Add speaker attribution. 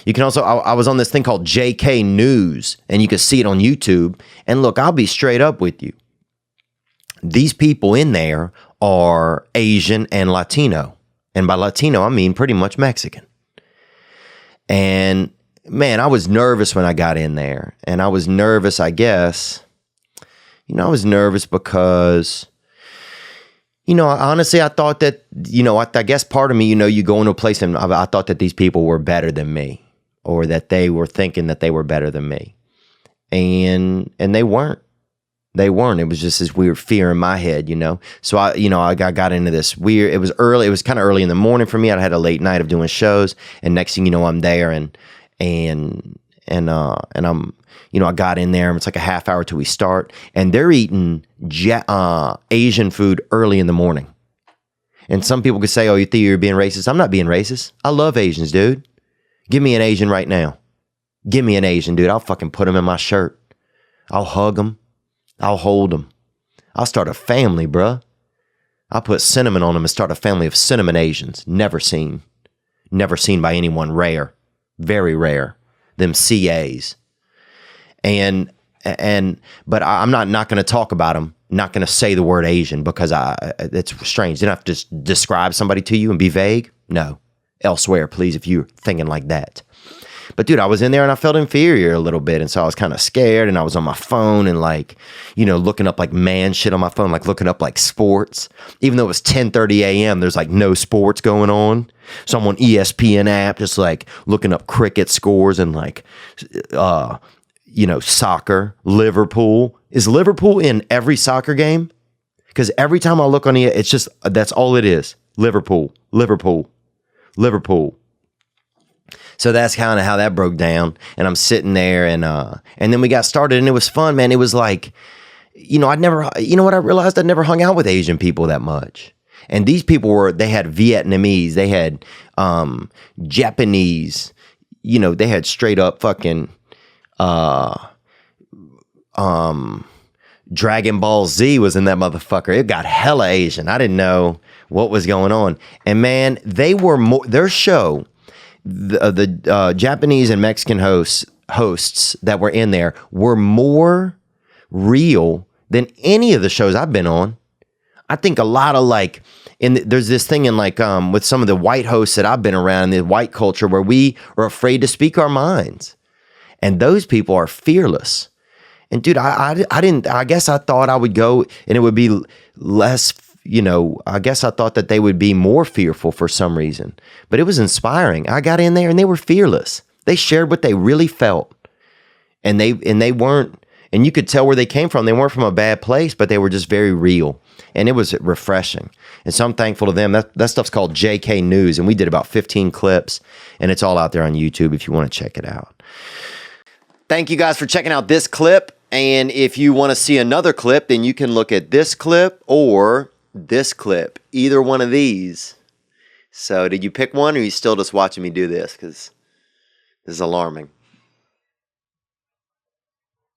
Speaker 1: You can also, I was on this thing called JK News, and you can see it on YouTube. And look, I'll be straight up with you. These people in there are Asian and Latino. And by Latino, I mean pretty much Mexican. And man, I was nervous when I got in there. And I was nervous, I guess. I was nervous because, honestly, I thought that, I guess part of me, you go into a place and I thought that these people were better than me, or that they were thinking that they were better than me. And they weren't. They weren't. It was just this weird fear in my head, So I got into this weird, it was early. It was kind of early in the morning for me. I had a late night of doing shows, and next thing you know, I'm there and I'm, I got in there, and it's like a half hour till we start, and they're eating Asian food early in the morning. And some people could say, oh, you think you're being racist? I'm not being racist. I love Asians, dude. Give me an Asian right now. Give me an Asian, dude. I'll fucking put them in my shirt. I'll hug them. I'll hold them. I'll start a family, bruh. I'll put cinnamon on them and start a family of cinnamon Asians. Never seen. Never seen by anyone. Rare. Very rare. Them CAs. But I'm not going to talk about them. Not going to say the word Asian because it's strange. You don't have to just describe somebody to you and be vague. No. Elsewhere, please, if you're thinking like that. But dude, I was in there and I felt inferior a little bit. And so I was kind of scared, and I was on my phone and looking up like man shit on my phone, like looking up like sports. Even though it was 10:30 a.m., there's like no sports going on. So I'm on ESPN app, just like looking up cricket scores and soccer, Liverpool. Is Liverpool in every soccer game? Because every time I look on it's just, that's all it is. Liverpool. So that's kind of how that broke down. And I'm sitting there and then we got started, and it was fun, man. It was like, I'd never, I realized I'd never hung out with Asian people that much. And these people they had Vietnamese, they had Japanese, they had straight up fucking Dragon Ball Z was in that motherfucker. It got hella Asian. I didn't know what was going on. And man, they were their show, the Japanese and Mexican hosts that were in there were more real than any of the shows I've been on. I think a lot of there's this thing in with some of the white hosts that I've been around in the white culture where we are afraid to speak our minds. And those people are fearless. And dude, I guess I thought I would go and it would be less, I guess I thought that they would be more fearful for some reason. But it was inspiring. I got in there and they were fearless. They shared what they really felt. And they weren't, and you could tell where they came from. They weren't from a bad place, but they were just very real. And it was refreshing. And so I'm thankful to them. That stuff's called JK News. And we did about 15 clips. And it's all out there on YouTube if you want to check it out. Thank you guys for checking out this clip. And if you want to see another clip, then you can look at this clip or this clip. Either one of these. So did you pick one, or are you still just watching me do this? Because this is alarming.